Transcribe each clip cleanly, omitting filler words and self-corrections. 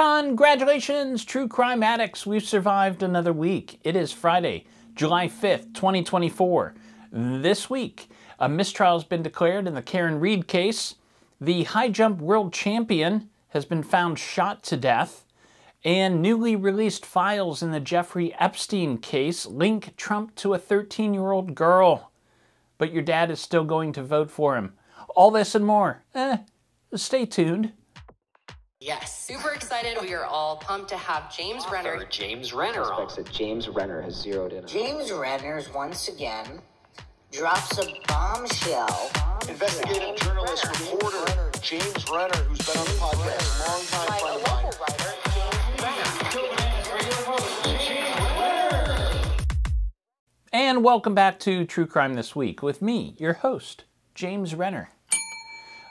Congratulations, true crime addicts. We've survived another week. It is Friday, July 5th, 2024. This week, a mistrial has been declared in the Karen Read case. The high jump world champion has been found shot to death. And newly released files in the Jeffrey Epstein case link Trump to a 13-year-old girl. But your dad is still going to vote for him. All this and more. Stay tuned. Yes. Super excited. We are all pumped to have James Renner. James Renner on. That James Renner has zeroed in on. James Renner once again drops a bombshell. Investigative journalist, reporter, James Renner, who's been on the podcast, longtime friend of mine. And welcome back to True Crime This Week with me, your host, James Renner.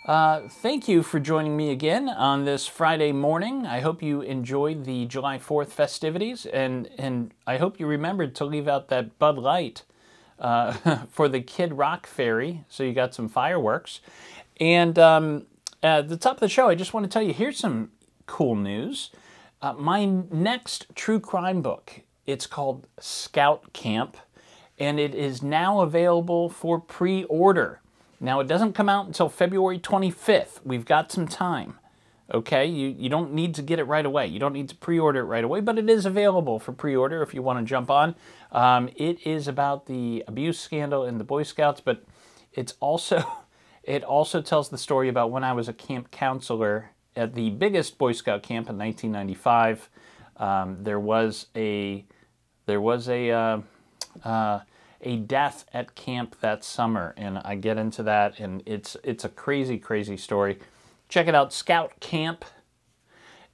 Thank you for joining me again on this Friday morning. I hope you enjoyed the July 4th festivities, and I hope you remembered to leave out that Bud Light for the Kid Rock Ferry, so you got some fireworks. And at the top of the show, I just want to tell you, here's some cool news. My next true crime book, it's called Scout Camp, and it is now available for pre-order. Now, it doesn't come out until February 25th. We've got some time, okay? You don't need to get it right away. You don't need to pre-order it right away, but it is available for pre-order if you want to jump on. It is about the abuse scandal in the Boy Scouts, but it also tells the story about when I was a camp counselor at the biggest Boy Scout camp in 1995. There was a death at camp that summer, and I get into that, and it's a crazy, crazy story. Check it out, Scout Camp.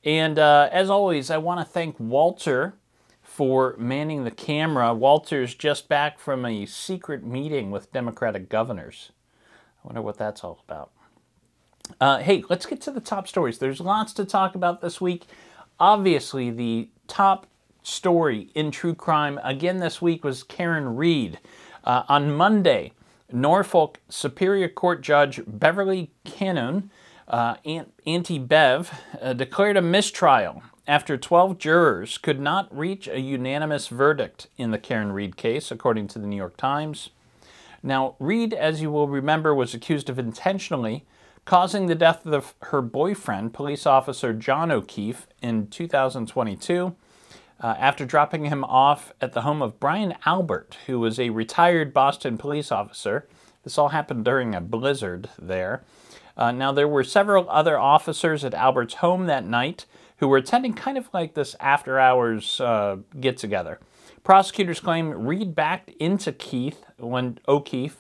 And as always, I want to thank Walter for manning the camera. Walter's just back from a secret meeting with Democratic governors. I wonder what that's all about. Hey, let's get to the top stories. There's lots to talk about this week. Obviously, the top story in true crime again this week was Karen Read. On Monday, Norfolk Superior Court Judge Beverly Cannon, Auntie Bev, declared a mistrial after 12 jurors could not reach a unanimous verdict in the Karen Read case, according to the New York Times. Now, Read, as you will remember, was accused of intentionally causing the death of her boyfriend, police officer John O'Keefe, in 2022. After dropping him off at the home of Brian Albert, who was a retired Boston police officer. This all happened during a blizzard there. Now, there were several other officers at Albert's home that night who were attending kind of like this after-hours get-together. Prosecutors claim Read backed into O'Keefe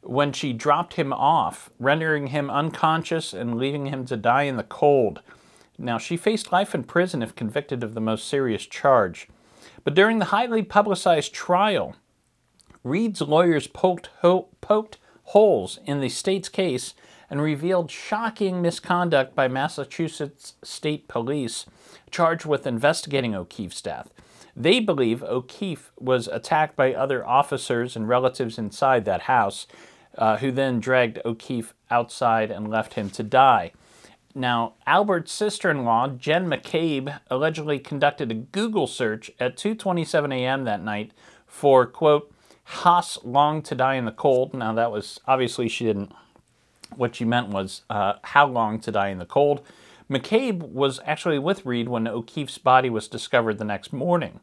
when she dropped him off, rendering him unconscious and leaving him to die in the cold. Now, she faced life in prison if convicted of the most serious charge. But during the highly publicized trial, Read's lawyers poked holes in the state's case and revealed shocking misconduct by Massachusetts State Police charged with investigating O'Keefe's death. They believe O'Keefe was attacked by other officers and relatives inside that house, who then dragged O'Keefe outside and left him to die. Now, Albert's sister-in-law, Jen McCabe, allegedly conducted a Google search at 2:27 a.m. that night for, quote, Haas long to die in the cold. Now, that was, obviously she didn't, what she meant was how long to die in the cold. McCabe was actually with Read when O'Keefe's body was discovered the next morning.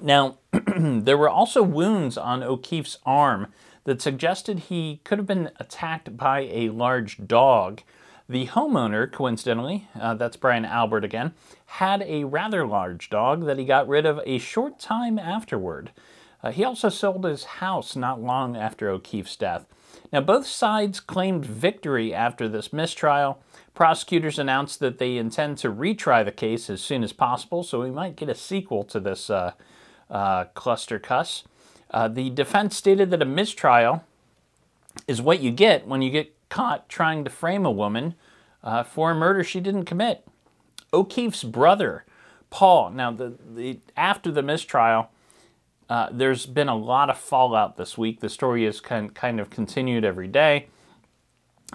Now, there were also wounds on O'Keefe's arm that suggested he could have been attacked by a large dog. The homeowner, coincidentally, that's Brian Albert again, had a rather large dog that he got rid of a short time afterward. He also sold his house not long after O'Keefe's death. Now, both sides claimed victory after this mistrial. Prosecutors announced that they intend to retry the case as soon as possible, so we might get a sequel to this cluster cuss. The defense stated that a mistrial is what you get when you get caught trying to frame a woman for a murder she didn't commit. O'Keefe's brother, Paul, now after the mistrial, there's been a lot of fallout this week. The story has kind of continued every day.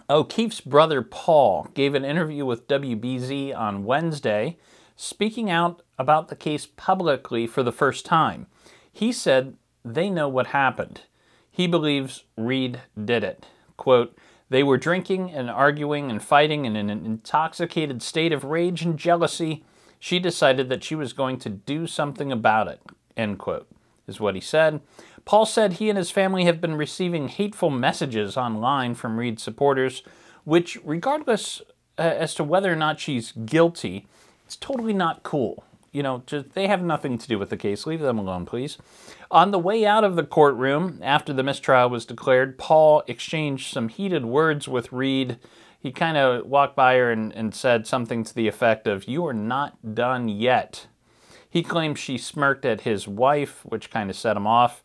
O'Keefe's brother Paul gave an interview with WBZ on Wednesday, speaking out about the case publicly for the first time. He said they know what happened. He believes Reed did it. Quote, "They were drinking and arguing and fighting in an intoxicated state of rage and jealousy. She decided that she was going to do something about it," end quote, is what he said. Paul said he and his family have been receiving hateful messages online from Reed supporters, which, regardless as to whether or not she's guilty, it's totally not cool. You know, they have nothing to do with the case. Leave them alone, please. On the way out of the courtroom, after the mistrial was declared, Paul exchanged some heated words with Reed. He kind of walked by her and said something to the effect of, "You are not done yet." He claims she smirked at his wife, which kind of set him off.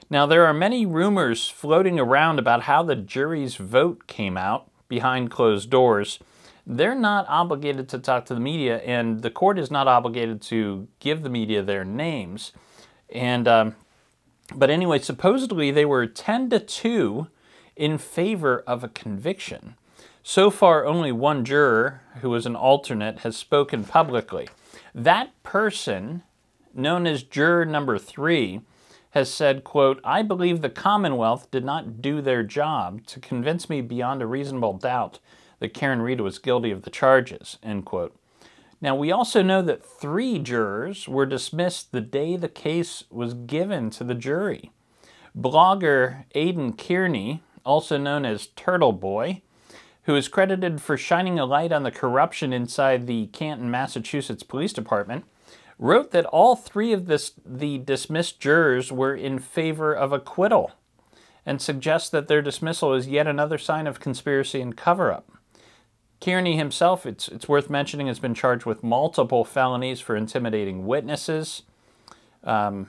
Now, there are many rumors floating around about how the jury's vote came out behind closed doors. They're not obligated to talk to the media, and the court is not obligated to give the media their names. But anyway, supposedly they were 10-2 in favor of a conviction. So far, only one juror, who was an alternate, has spoken publicly. That person, known as juror number 3, has said, quote, "I believe the Commonwealth did not do their job to convince me beyond a reasonable doubt that Karen Reed was guilty of the charges," end quote. Now, we also know that 3 jurors were dismissed the day the case was given to the jury. Blogger Aidan Kearney, also known as Turtle Boy, who is credited for shining a light on the corruption inside the Canton, Massachusetts Police Department, wrote that all 3 of the dismissed jurors were in favor of acquittal and suggests that their dismissal is yet another sign of conspiracy and cover-up. Kearney himself, it's worth mentioning, has been charged with multiple felonies for intimidating witnesses. I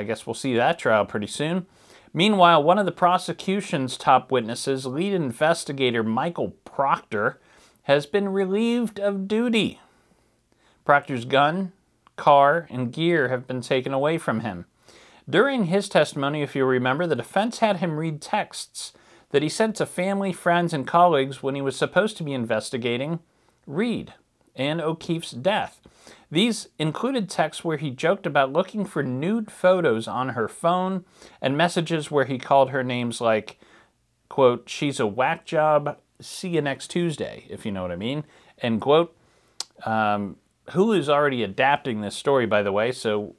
guess we'll see that trial pretty soon. Meanwhile, one of the prosecution's top witnesses, lead investigator Michael Proctor, has been relieved of duty. Proctor's gun, car, and gear have been taken away from him. During his testimony, if you remember, the defense had him read texts that he sent to family, friends, and colleagues when he was supposed to be investigating Reed and O'Keefe's death. These included texts where he joked about looking for nude photos on her phone and messages where he called her names like, quote, "She's a whack job, see you next Tuesday," if you know what I mean, end quote. Hulu's already adapting this story, by the way, so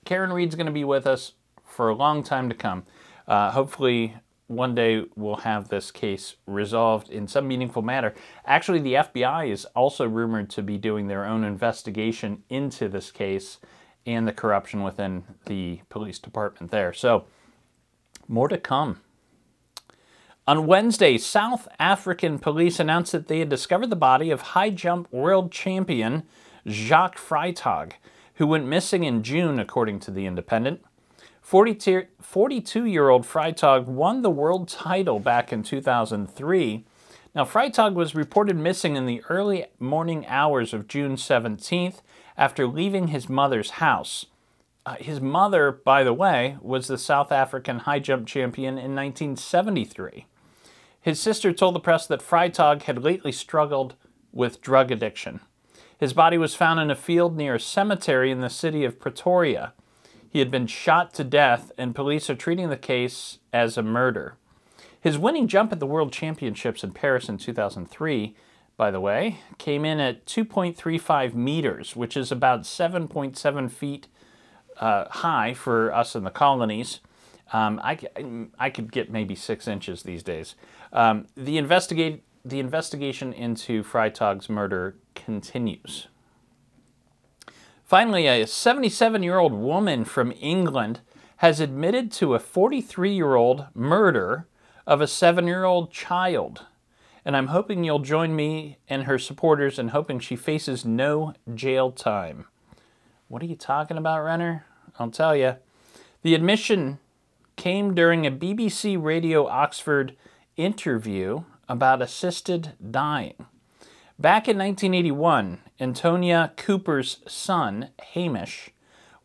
Karen Reed's going to be with us for a long time to come. Hopefully, one day we'll have this case resolved in some meaningful manner. Actually, the FBI is also rumored to be doing their own investigation into this case and the corruption within the police department there. So, more to come. On Wednesday, South African police announced that they had discovered the body of high jump world champion Jacques Freytag, who went missing in June, according to The Independent. 42-year-old Freytag won the world title back in 2003. Now, Freytag was reported missing in the early morning hours of June 17th after leaving his mother's house. His mother, by the way, was the South African high jump champion in 1973. His sister told the press that Freytag had lately struggled with drug addiction. His body was found in a field near a cemetery in the city of Pretoria. He had been shot to death, and police are treating the case as a murder. His winning jump at the World Championships in Paris in 2003, by the way, came in at 2.35 meters, which is about 7.7 feet high for us in the colonies. I could get maybe 6 inches these days. The investigation into Freytag's murder continues. Finally, a 77-year-old woman from England has admitted to a 43-year-old murder of a 7-year-old child. And I'm hoping you'll join me and her supporters in hoping she faces no jail time. What are you talking about, Renner? I'll tell you. The admission came during a BBC Radio Oxford interview about assisted dying. Back in 1981, Antonia Cooper's son, Hamish,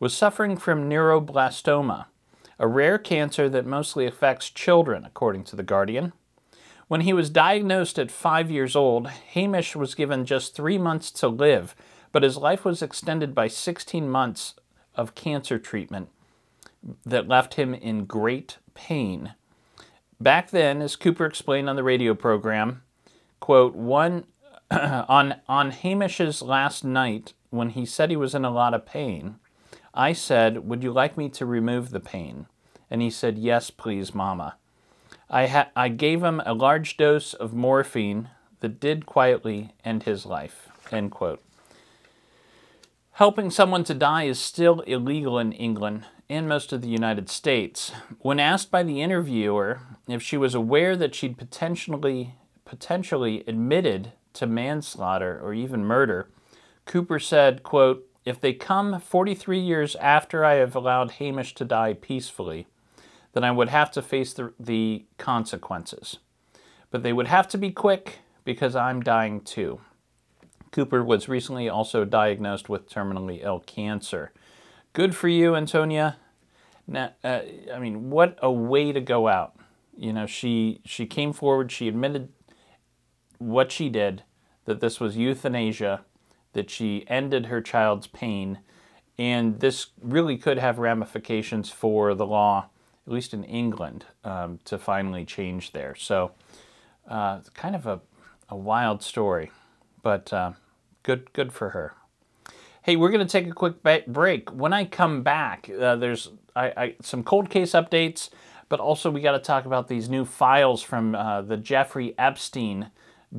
was suffering from neuroblastoma, a rare cancer that mostly affects children, according to The Guardian. When he was diagnosed at 5 years old, Hamish was given just 3 months to live, but his life was extended by 16 months of cancer treatment that left him in great pain. Back then, as Cooper explained on the radio program, quote, on Hamish's last night, when he said he was in a lot of pain, I said, would you like me to remove the pain? And he said, yes, please, Mama. I gave him a large dose of morphine that did quietly end his life, end quote. Helping someone to die is still illegal in England and most of the United States. When asked by the interviewer if she was aware that she'd potentially admitted to manslaughter or even murder, Cooper said, quote, if they come 43 years after I have allowed Hamish to die peacefully, then I would have to face the consequences. But they would have to be quick because I'm dying too. Cooper was recently also diagnosed with terminally ill cancer. Good for you, Antonia. Now, I mean, what a way to go out. You know, she came forward, she admitted what she did, that this was euthanasia, that she ended her child's pain, and this really could have ramifications for the law, at least in England, to finally change there. So, kind of a wild story, but good for her. Hey, we're going to take a quick break. When I come back, there's some cold case updates, but also we got to talk about these new files from the Jeffrey Epstein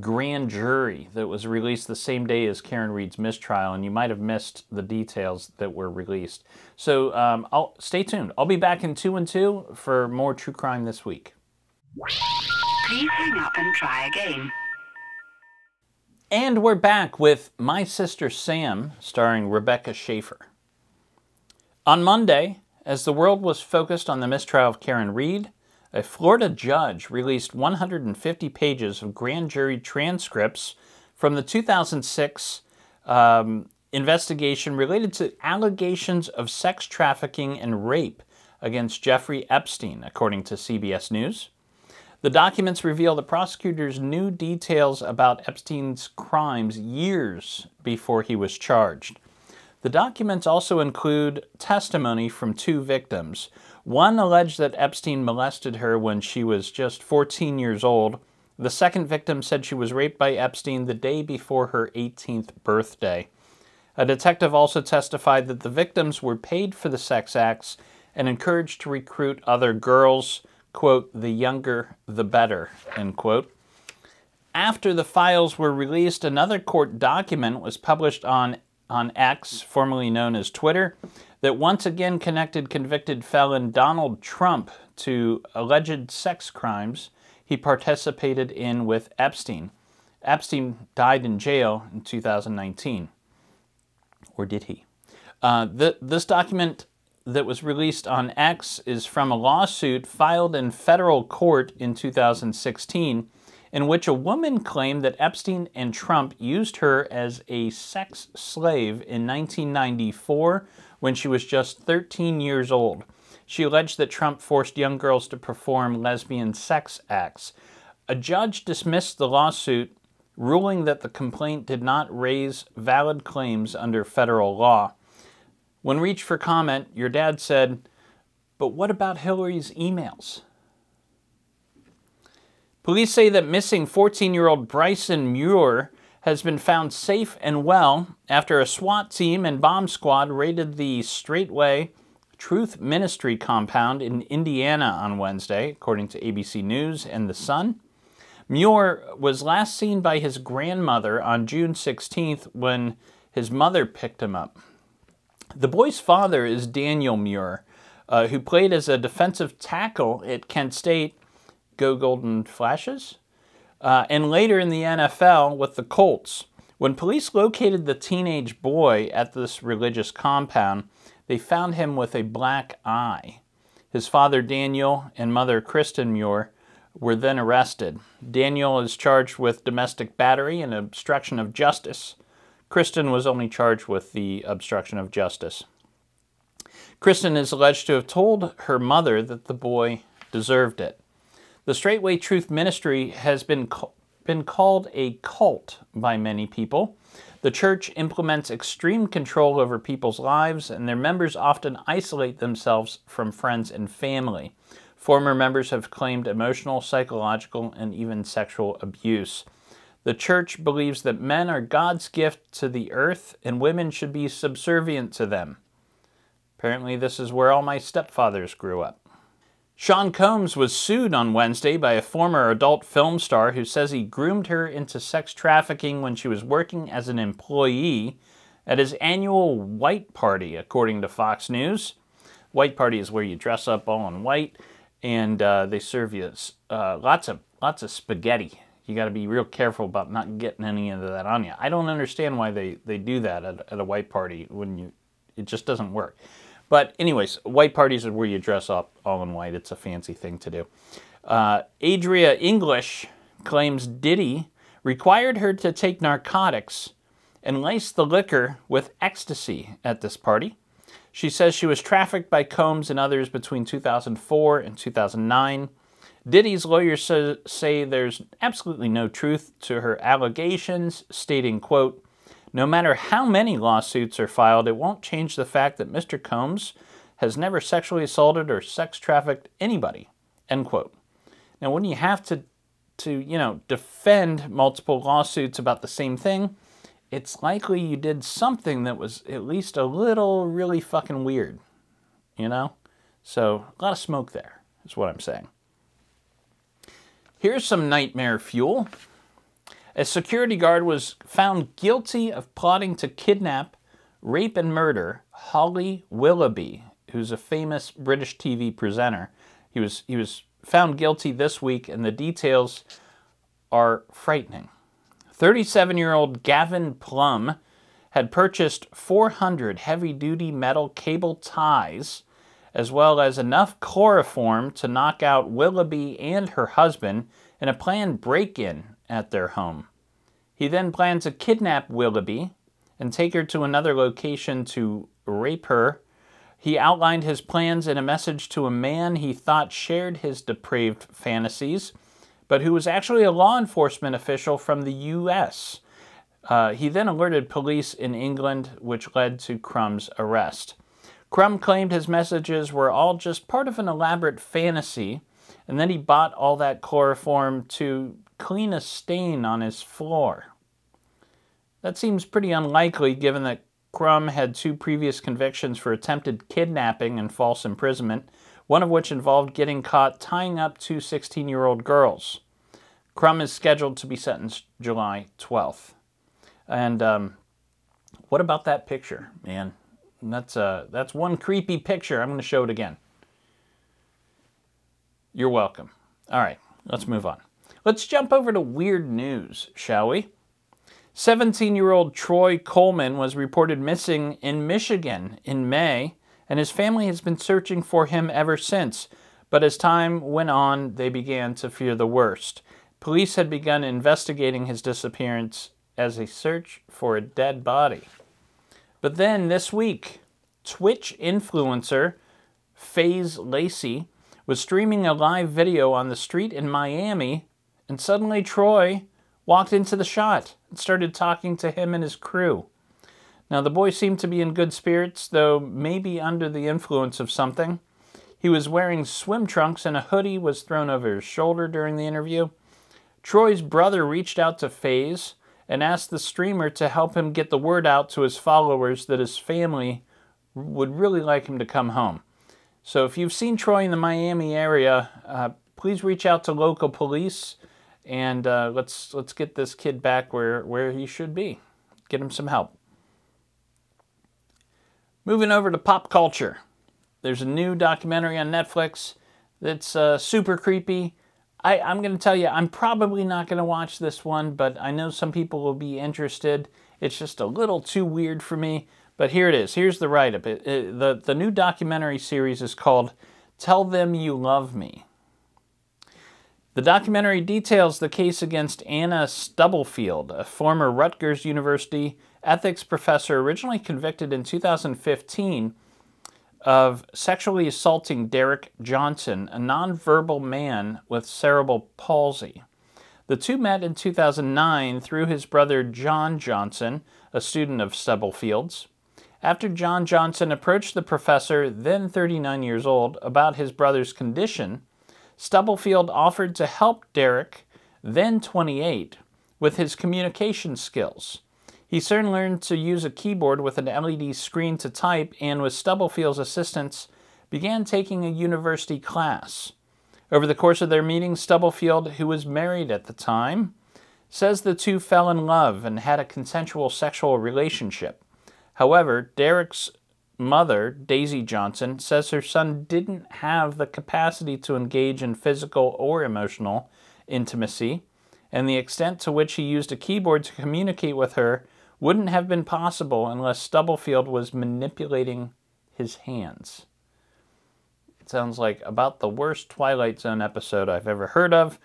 grand jury that was released the same day as Karen Read's mistrial, and you might have missed the details that were released. So stay tuned. I'll be back in 2 and 2 for more True Crime This Week. Please hang up and try again. And we're back with My Sister Sam, starring Rebecca Schaeffer. On Monday, as the world was focused on the mistrial of Karen Read, a Florida judge released 150 pages of grand jury transcripts from the 2006 investigation related to allegations of sex trafficking and rape against Jeffrey Epstein, according to CBS News. The documents reveal the prosecutors knew details about Epstein's crimes years before he was charged. The documents also include testimony from 2 victims. One alleged that Epstein molested her when she was just 14 years old. The second victim said she was raped by Epstein the day before her 18th birthday. A detective also testified that the victims were paid for the sex acts and encouraged to recruit other girls, quote, the younger the better, end quote. After the files were released, another court document was published on X, formerly known as Twitter, that once again connected convicted felon Donald Trump to alleged sex crimes he participated in with Epstein. Epstein died in jail in 2019. Or did he? This document that was released on X is from a lawsuit filed in federal court in 2016, in which a woman claimed that Epstein and Trump used her as a sex slave in 1994 when she was just 13 years old. She alleged that Trump forced young girls to perform lesbian sex acts. A judge dismissed the lawsuit, ruling that the complaint did not raise valid claims under federal law. When reached for comment, your dad said, "But what about Hillary's emails?" Police say that missing 14-year-old Bryson Muir has been found safe and well after a SWAT team and bomb squad raided the Straightway Truth Ministry compound in Indiana on Wednesday, according to ABC News and The Sun. Muir was last seen by his grandmother on June 16th when his mother picked him up. The boy's father is Daniel Muir, who played as a defensive tackle at Kent State, go Golden Flashes, and later in the NFL with the Colts. When police located the teenage boy at this religious compound, they found him with a black eye. His father Daniel and mother Kristen Muir were then arrested. Daniel is charged with domestic battery and obstruction of justice. Kristen was only charged with the obstruction of justice. Kristen is alleged to have told her mother that the boy deserved it. The Straightway Truth Ministry has been called a cult by many people. The church implements extreme control over people's lives, and their members often isolate themselves from friends and family. Former members have claimed emotional, psychological, and even sexual abuse. The church believes that men are God's gift to the earth, and women should be subservient to them. Apparently, this is where all my stepfathers grew up. Sean Combs was sued on Wednesday by a former adult film star who says he groomed her into sex trafficking when she was working as an employee at his annual white party, according to Fox News. White party is where you dress up all in white, and they serve you lots of spaghetti. You got to be real careful about not getting any of that on you. I don't understand why they do that at a white party when it just doesn't work. But anyways, white parties are where you dress up all in white. It's a fancy thing to do. Adria English claims Diddy required her to take narcotics and lace the liquor with ecstasy at this party. She says she was trafficked by Combs and others between 2004 and 2009. Diddy's lawyers say there's absolutely no truth to her allegations, stating, quote, "No matter how many lawsuits are filed, it won't change the fact that Mr. Combs has never sexually assaulted or sex trafficked anybody," end quote. Now, when you have to defend multiple lawsuits about the same thing, it's likely you did something that was at least a little really fucking weird, So, a lot of smoke there, is what I'm saying. Here's some nightmare fuel. A security guard was found guilty of plotting to kidnap, rape, and murder Holly Willoughby, who's a famous British TV presenter. He was found guilty this week, and the details are frightening. 37-year-old Gavin Plum had purchased 400 heavy-duty metal cable ties, as well as enough chloroform to knock out Willoughby and her husband in a planned break-in at their home. He then planned to kidnap Willoughby and take her to another location to rape her. He outlined his plans in a message to a man he thought shared his depraved fantasies, but who was actually a law enforcement official from the U.S. He then alerted police in England, which led to Crumb's arrest. Crumb claimed his messages were all just part of an elaborate fantasy, and then he bought all that chloroform to clean a stain on his floor. That seems pretty unlikely given that Crumb had 2 previous convictions for attempted kidnapping and false imprisonment, one of which involved getting caught tying up 2 16-year-old girls. Crumb is scheduled to be sentenced July 12th. And what about that picture, man? That's one creepy picture. I'm going to show it again. You're welcome. All right, let's move on. Let's jump over to weird news, shall we? 17-year-old Troy Coleman was reported missing in Michigan in May, and his family has been searching for him ever since. But as time went on, they began to fear the worst. Police had begun investigating his disappearance as a search for a dead body. But then this week, Twitch influencer FaZe Lacey was streaming a live video on the street in Miami, and suddenly Troy walked into the shot and started talking to him and his crew. Now, the boy seemed to be in good spirits, though maybe under the influence of something. He was wearing swim trunks and a hoodie was thrown over his shoulder during the interview. Troy's brother reached out to FaZe and asked the streamer to help him get the word out to his followers that his family would really like him to come home. So if you've seen Troy in the Miami area, please reach out to local police and let's get this kid back where he should be. Get him some help. Moving over to pop culture. There's a new documentary on Netflix that's super creepy. I'm going to tell you, I'm probably not going to watch this one, but I know some people will be interested. It's just a little too weird for me, but here it is. Here's the write-up. The new documentary series is called Tell Them You Love Me. The documentary details the case against Anna Stubblefield, a former Rutgers University ethics professor originally convicted in 2015 of sexually assaulting Derek Johnson, a nonverbal man with cerebral palsy. The two met in 2009 through his brother John Johnson, a student of Stubblefields. After John Johnson approached the professor, then 39 years old, about his brother's condition, Stubblefield offered to help Derek, then 28, with his communication skills. He soon learned to use a keyboard with an LED screen to type, and with Stubblefield's assistance, began taking a university class. Over the course of their meeting, Stubblefield, who was married at the time, says the two fell in love and had a consensual sexual relationship. However, Derek's mother, Daisy Johnson, says her son didn't have the capacity to engage in physical or emotional intimacy, and the extent to which he used a keyboard to communicate with her wouldn't have been possible unless Stubblefield was manipulating his hands. It sounds like about the worst Twilight Zone episode I've ever heard of.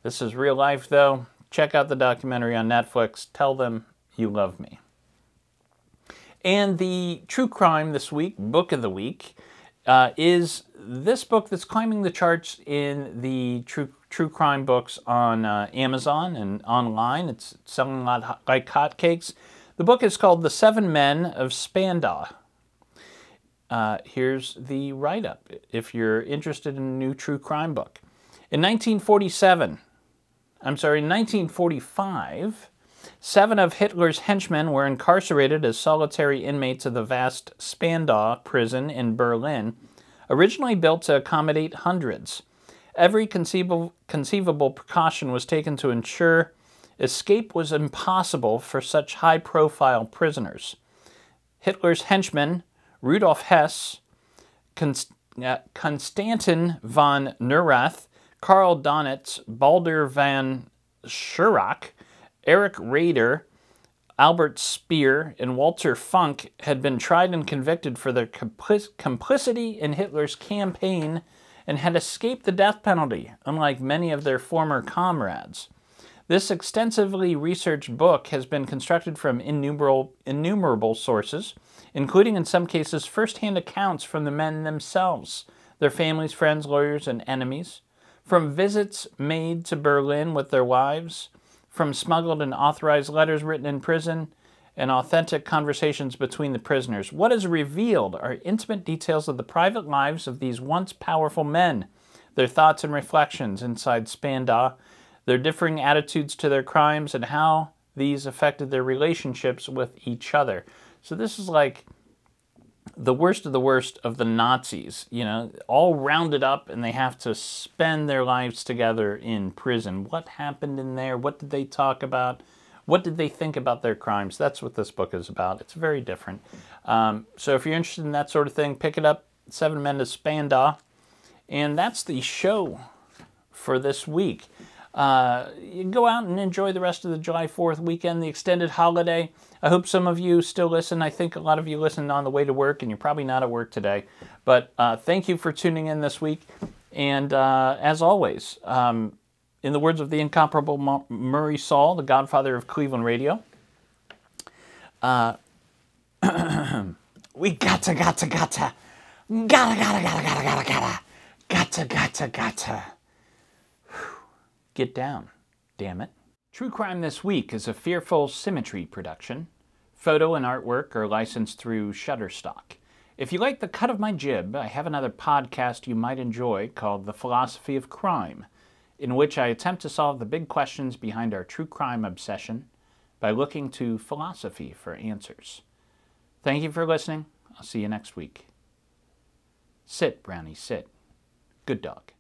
This is real life, though. Check out the documentary on Netflix. Tell them you love me. And the true crime this week, book of the week, is this book that's climbing the charts in the true crime books on Amazon and online. It's selling a lot like hotcakes. The book is called The Seven Men of Spandau. Here's the write-up if you're interested in a new true crime book. In 1945, 7 of Hitler's henchmen were incarcerated as solitary inmates of the vast Spandau prison in Berlin, originally built to accommodate hundreds. Every conceivable precaution was taken to ensure escape was impossible for such high-profile prisoners. Hitler's henchmen, Rudolf Hess, Konstantin von Neurath, Karl Donitz, Baldur van Schirach, Eric Rader, Albert Speer, and Walter Funk had been tried and convicted for their complicity in Hitler's campaign and had escaped the death penalty, unlike many of their former comrades. This extensively researched book has been constructed from innumerable sources, including in some cases first-hand accounts from the men themselves, their families, friends, lawyers, and enemies, from visits made to Berlin with their wives, from smuggled and authorized letters written in prison, and authentic conversations between the prisoners. What is revealed are intimate details of the private lives of these once powerful men, their thoughts and reflections inside Spandau, their differing attitudes to their crimes, and how these affected their relationships with each other. So this is like the worst of the Nazis, all rounded up, and they have to spend their lives together in prison. What happened in there? What did they talk about? What did they think about their crimes? That's what this book is about. It's very different. So if you're interested in that sort of thing, pick it up, 7 Men of Spandau. And that's the show for this week. You can go out and enjoy the rest of the July 4th weekend, the extended holiday. I hope some of you still listen. I think a lot of you listen on the way to work, and you're probably not at work today. But thank you for tuning in this week. And as always, in the words of the incomparable Murray Saul, the godfather of Cleveland radio, we gotta get down, damn it. True Crime This Week is a Fearful Symmetry production. Photo and artwork are licensed through Shutterstock. If you like the cut of my jib, I have another podcast you might enjoy called The Philosophy of Crime, in which I attempt to solve the big questions behind our true crime obsession by looking to philosophy for answers. Thank you for listening. I'll see you next week. Sit, Brownie, sit. Good dog.